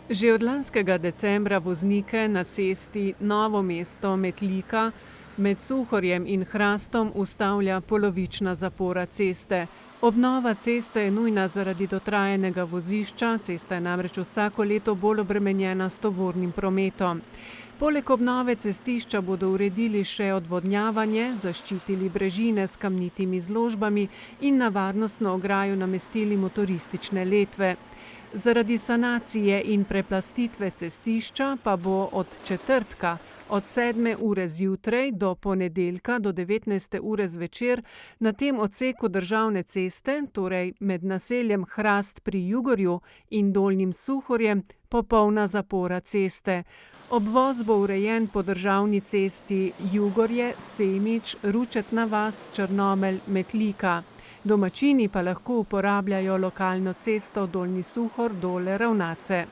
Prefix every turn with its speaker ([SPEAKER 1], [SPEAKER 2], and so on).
[SPEAKER 1] Že od lanskega decembra voznike na cesti Novo mesto-Metlika med Suhorjem in Hrastom ustavlja polovična zapora ceste. Obnova ceste je nujna zaradi dotrajanega vozišča, cesta je namreč vsako leto bolj obremenjena s tovornim prometom. Poleg obnove cestišča bodo uredili še odvodnjavanje, zaščitili brežine s kamnitimi zložbami in na varnostno ograjo namestili motoristične letve. Zaradi sanacije in preplastitve cestišča pa bo od četrtka od 7. ure zjutraj do ponedeljka do 19. ure zvečer na tem odseku državne ceste, torej med naseljem Hrast pri Jugorju in Dolnjim Suhorjem, popolna zapora ceste. Obvoz bo urejen po državni cesti Jugorje-Semič, Ručetna vas, Črnomelj-Metlika. Domačini pa lahko uporabljajo lokalno cesto Dolnji Suhor-Dole-Ravnace.